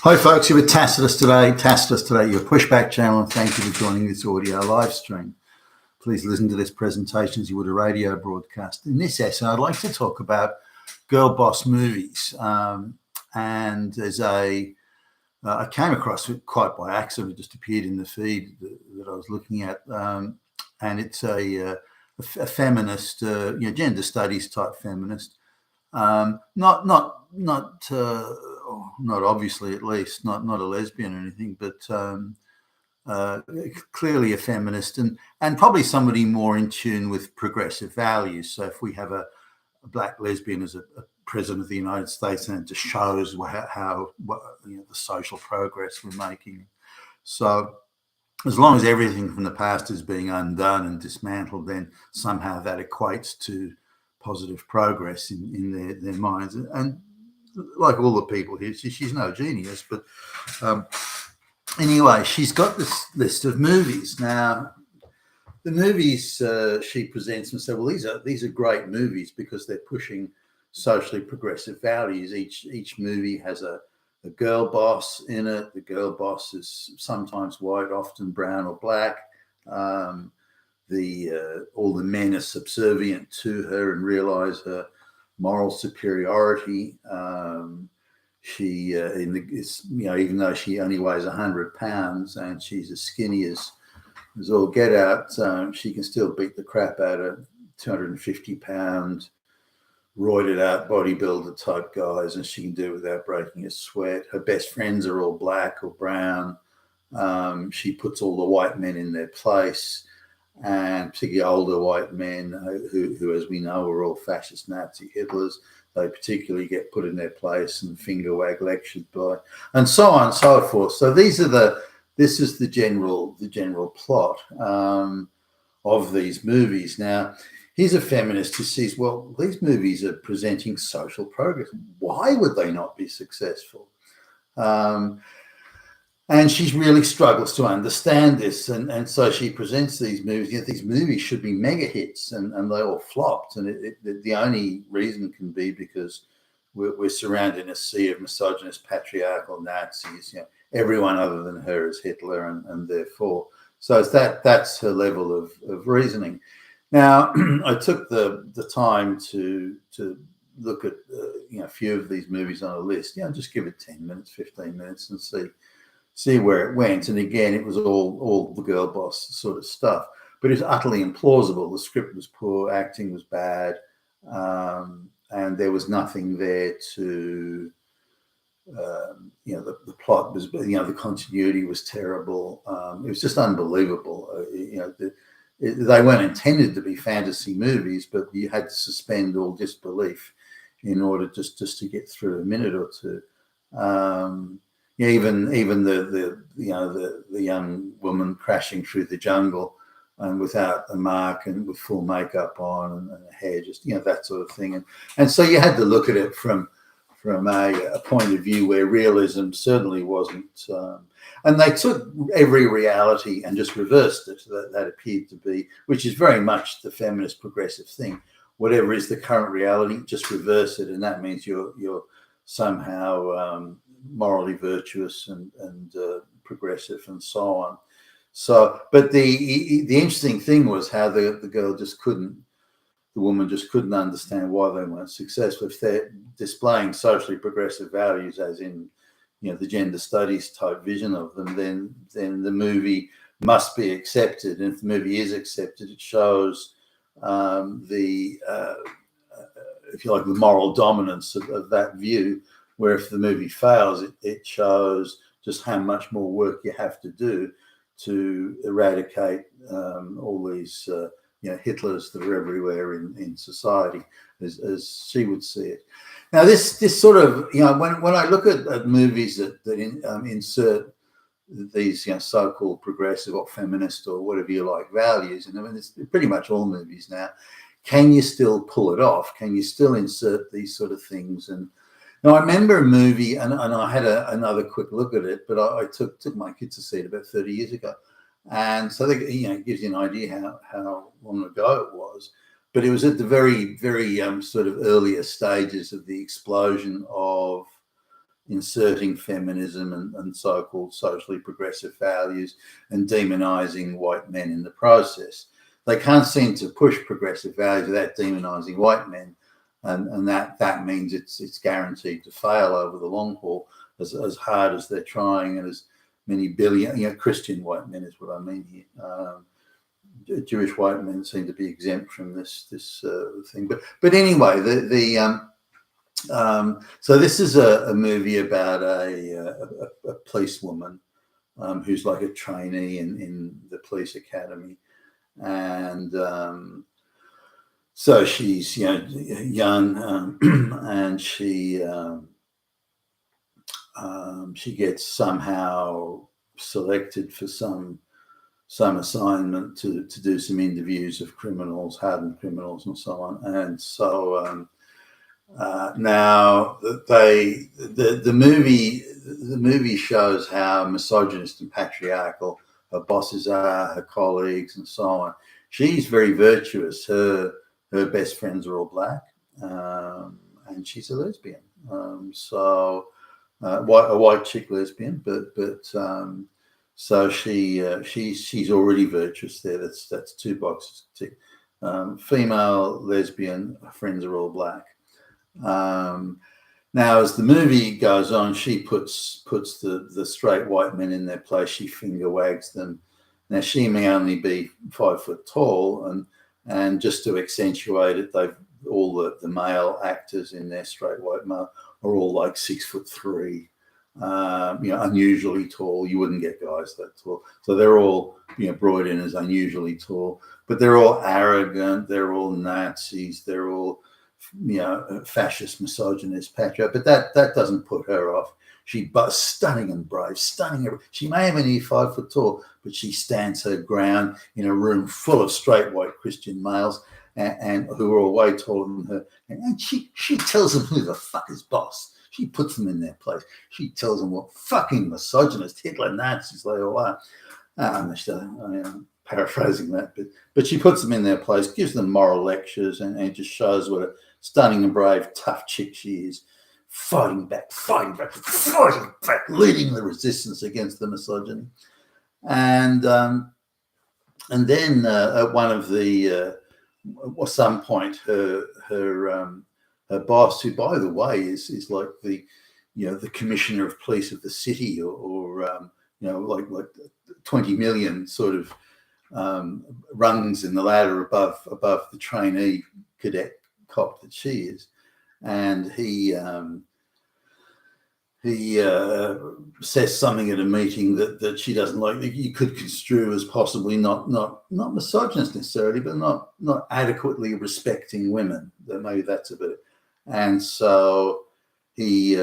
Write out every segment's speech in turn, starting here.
Hi folks, you're with Tacitus today, your pushback channel, and thank you for joining this audio live stream. Please listen to this presentation as you would a radio broadcast. In this essay, I'd like to talk about girl boss movies, and I came across it quite by accident. It just appeared in the feed that I was looking at, and it's a feminist, gender studies type feminist. Not obviously, at least not a lesbian or anything, but clearly a feminist and probably somebody more in tune with progressive values. So if we have a black lesbian as a president of the United States, then it just shows how the social progress we're making. So as long as everything from the past is being undone and dismantled, then somehow that equates to positive progress in their minds. And like all the people here, she's no genius, but anyway, she's got this list of movies. Now, the movies she presents and said, well, these are great movies because they're pushing socially progressive values. Each movie has a girl boss in it. The girl boss is sometimes white, often brown or black. All the men are subservient to her and realize her moral superiority. Even though she only weighs 100 pounds and she's as skinny as all get out, she can still beat the crap out of 250-pound roided out bodybuilder type guys, and she can do it without breaking a sweat. Her best friends are all black or brown. She puts all the white men in their place, and particularly older white men who, as we know, are all fascist Nazi Hitlers. They particularly get put in their place and finger wag lectured by, and so on and so forth. So this is the general plot of these movies. Now, here's a feminist who sees, well, these movies are presenting social progress. Why would they not be successful? And she really struggles to understand this. And so she presents these movies. These movies should be mega hits, and they all flopped. And the only reason can be because we're surrounded in a sea of misogynist, patriarchal Nazis. Everyone other than her is Hitler, and therefore. So that's her level of reasoning. Now, I took the time to look at a few of these movies on a list. Just give it 10 minutes, 15 minutes, and see where it went. And again, it was all the girl boss sort of stuff, but it's utterly implausible. The script was poor, acting was bad, and there was nothing there to, the plot was, the continuity was terrible. It was just unbelievable. They weren't intended to be fantasy movies, but you had to suspend all disbelief in order just to get through a minute or two. Even the young woman crashing through the jungle and without a mark and with full makeup on and hair, just that sort of thing. And so you had to look at it from a point of view where realism certainly wasn't. And they took every reality and just reversed it. That appeared to be, which is very much the feminist progressive thing. Whatever is the current reality, just reverse it, and that means you're somehow morally virtuous and progressive and so on. So, but the interesting thing was how the woman just couldn't understand why they weren't successful. If they're displaying socially progressive values, as in the gender studies type vision of them, then the movie must be accepted. And if the movie is accepted, it shows if you like, the moral dominance of that view. Where if the movie fails, it shows just how much more work you have to do to eradicate all these Hitlers that are everywhere in society, as she would see it. Now, this sort of, when I look at movies that insert these so-called progressive or feminist or whatever you like values, and it's pretty much all movies now, can you still pull it off? Can you still insert these sort of things? And now, I remember a movie, and I had another quick look at it, but I took my kids to see it about 30 years ago. And so it gives you an idea how long ago it was. But it was at the very, very sort of earlier stages of the explosion of inserting feminism and so-called socially progressive values and demonizing white men in the process. They can't seem to push progressive values without demonizing white men, and that means it's guaranteed to fail over the long haul, as hard as they're trying, and as many billion, Christian white men is what I mean here. Jewish white men seem to be exempt from this thing, but anyway, so this is a movie about a policewoman who's like a trainee in the police academy, and so she's young, and she gets somehow selected for some assignment to do some interviews of criminals, hardened criminals, and so on. And so now the movie shows how misogynist and patriarchal her bosses are, her colleagues, and so on. She's very virtuous. Her best friends are all black, and she's a lesbian. So a white chick lesbian, but so she's already virtuous there. That's two boxes to tick. Female lesbian, friends are all black. Now, as the movie goes on, she puts the straight white men in their place. She finger wags them. Now, she may only be 5 foot tall, and just to accentuate it, all the male actors in their straight white male are all like 6'3", unusually tall. You wouldn't get guys that tall, so they're all brought in as unusually tall. But they're all arrogant. They're all Nazis. They're all fascist, misogynist, patriarch, but that doesn't put her off. Stunning and brave, stunning. She may have only 5 foot tall, but she stands her ground in a room full of straight white Christian males and who are all way taller than her. And she tells them who the fuck is boss. She puts them in their place. She tells them what fucking misogynist, Hitler, Nazis they all are. I'm paraphrasing that, but she puts them in their place, gives them moral lectures, and just shows what a stunning and brave, tough chick she is, fighting back, leading the resistance against the misogyny. And then at one of the, at some point, her boss, who by the way is like the commissioner of police of the city, or like 20 million sort of rungs in the ladder above the trainee cadet cop that she is, and he says something at a meeting that she doesn't like, that you could construe as possibly not misogynist necessarily, but not adequately respecting women. That maybe that's a bit, and so he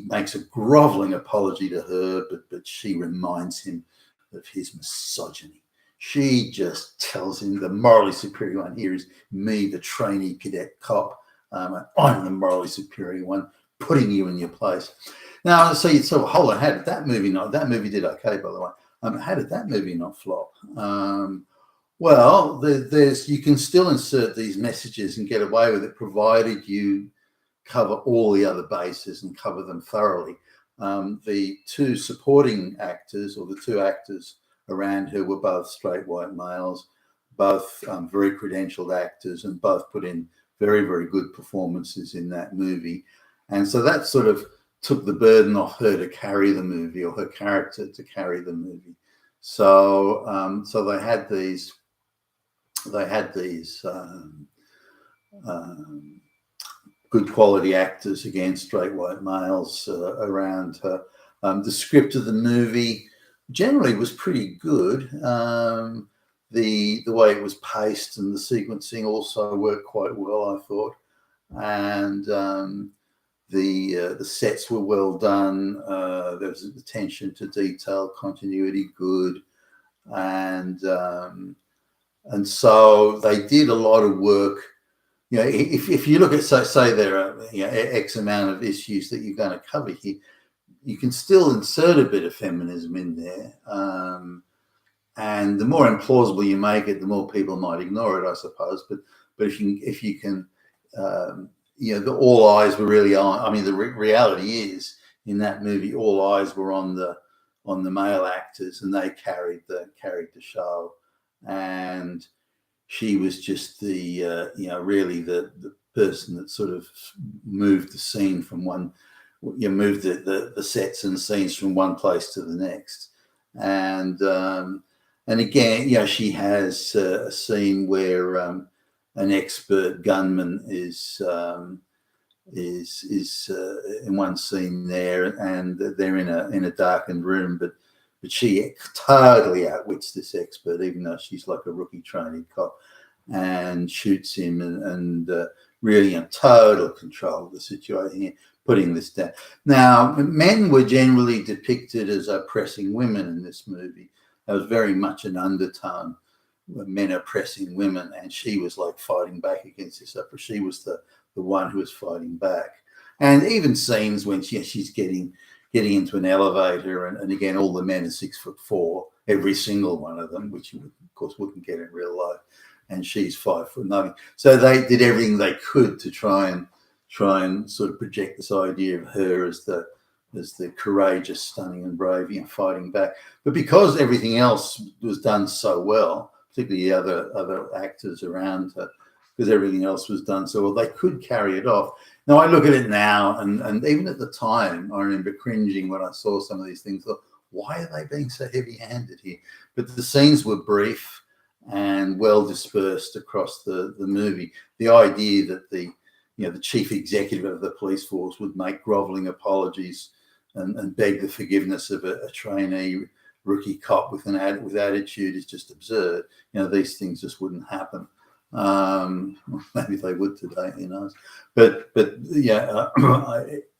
makes a groveling apology to her, but she reminds him of his misogyny. She just tells him the morally superior one here is me, the trainee cadet cop. I'm the morally superior one, putting you in your place. Now, so you'd say, well, hold on, how did that movie not? That movie did okay, by the way. How did that movie not flop? Well, you can still insert these messages and get away with it, provided you cover all the other bases and cover them thoroughly. The two supporting actors, or the two actors around her, were both straight white males, both very credentialed actors, and both put in very, very good performances in that movie. And so that sort of took the burden off her to carry the movie, or her character to carry the movie. So so they had these good quality actors, again, straight white males around her. The script of the movie generally was pretty good. The way it was paced and the sequencing also worked quite well, I thought. And the sets were well done. There was attention to detail, continuity good, and so they did a lot of work. If you look at, say there are X amount of issues that you're going to cover here, you can still insert a bit of feminism in there. And the more implausible you make it, the more people might ignore it, I suppose. But if you can, all eyes were really on. I mean, the reality is in that movie, all eyes were on the male actors, and they carried the show. And she was just the really the person that sort of moved the scene from one, moved the sets and scenes from one place to the next. And again, she has a scene where an expert gunman is in one scene there, and they're in a darkened room, but she totally outwits this expert, even though she's like a rookie trainee cop, and shoots him, and really in total control of the situation, putting this down. Now, men were generally depicted as oppressing women in this movie. There was very much an undertone, men oppressing women, and she was like fighting back against this oppression. She was the one who was fighting back. And even scenes when she's getting into an elevator, and again, all the men are 6'4", every single one of them, which you of course wouldn't get in real life, and she's 5'9". So they did everything they could to try and sort of project this idea of her as the courageous, stunning, and brave, fighting back. But because everything else was done so well, particularly the other actors around her, because everything else was done so well, they could carry it off. Now, I look at it now, and even at the time, I remember cringing when I saw some of these things. Thought, why are they being so heavy-handed here? But the scenes were brief and well dispersed across the movie. The idea that the chief executive of the police force would make groveling apologies and beg the forgiveness of a trainee rookie cop with attitude is just absurd. These things just wouldn't happen. Maybe they would today, who knows? But yeah,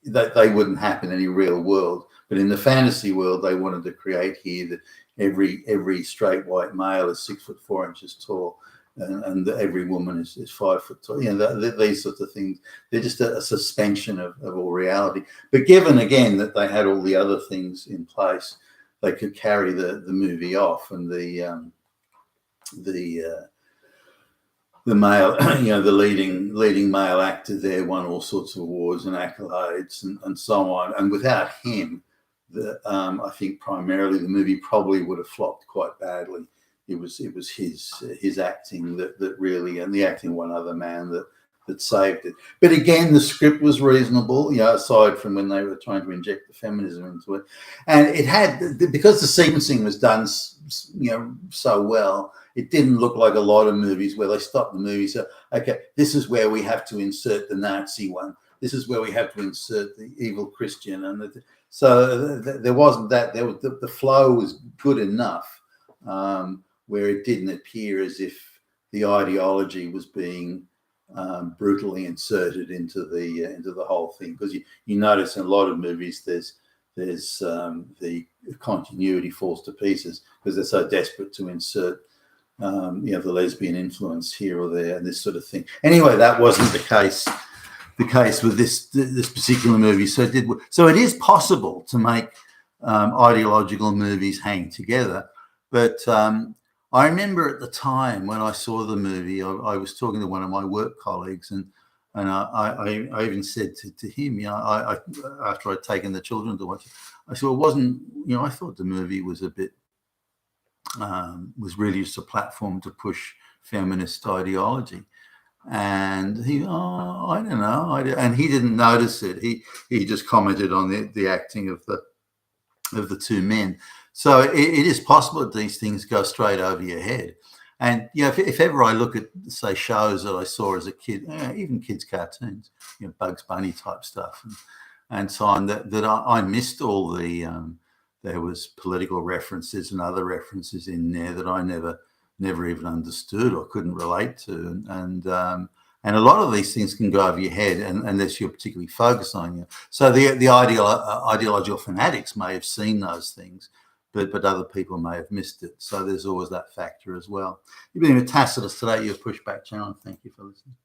they wouldn't happen in any real world. But in the fantasy world, they wanted to create here that every straight white male is 6'4" tall, and every woman is 5 foot tall. These sorts of things. They're just a suspension of all reality. But given again that they had all the other things in place, they could carry the movie off, and the male, the leading male actor there won all sorts of awards and accolades and so on. And without him, I think primarily the movie probably would have flopped quite badly. It was his acting that really, and the acting of one other man that saved it. But again, the script was reasonable, aside from when they were trying to inject the feminism into it. And it had, because the sequencing was done, so well, it didn't look like a lot of movies where they stop the movie. So, okay, this is where we have to insert the Nazi one. This is where we have to insert the evil Christian. And so there wasn't that. There was the flow was good enough, where it didn't appear as if the ideology was being brutally inserted into the whole thing. Because you notice in a lot of movies there's the continuity falls to pieces because they're so desperate to insert the lesbian influence here or there and this sort of thing. Anyway, that wasn't the case with this particular movie. So it is possible to make ideological movies hang together. But I remember at the time when I saw the movie, I was talking to one of my work colleagues, and I even said to him, I after I'd taken the children to watch it, I said, well, it wasn't, I thought the movie was a bit, was really just a platform to push feminist ideology. And he, I don't know, and he didn't notice it. He just commented on the acting of the two men. So it is possible that these things go straight over your head. And if ever I look at, say, shows that I saw as a kid, even kids' cartoons, Bugs Bunny type stuff, and so on, that I missed all the there was political references and other references in there that I never even understood or couldn't relate to, and a lot of these things can go over your head unless you're particularly focused on you. So the ideological fanatics may have seen those things, but other people may have missed it. So there's always that factor as well. You've been with Tacitus today, your Pushback channel. Thank you for listening.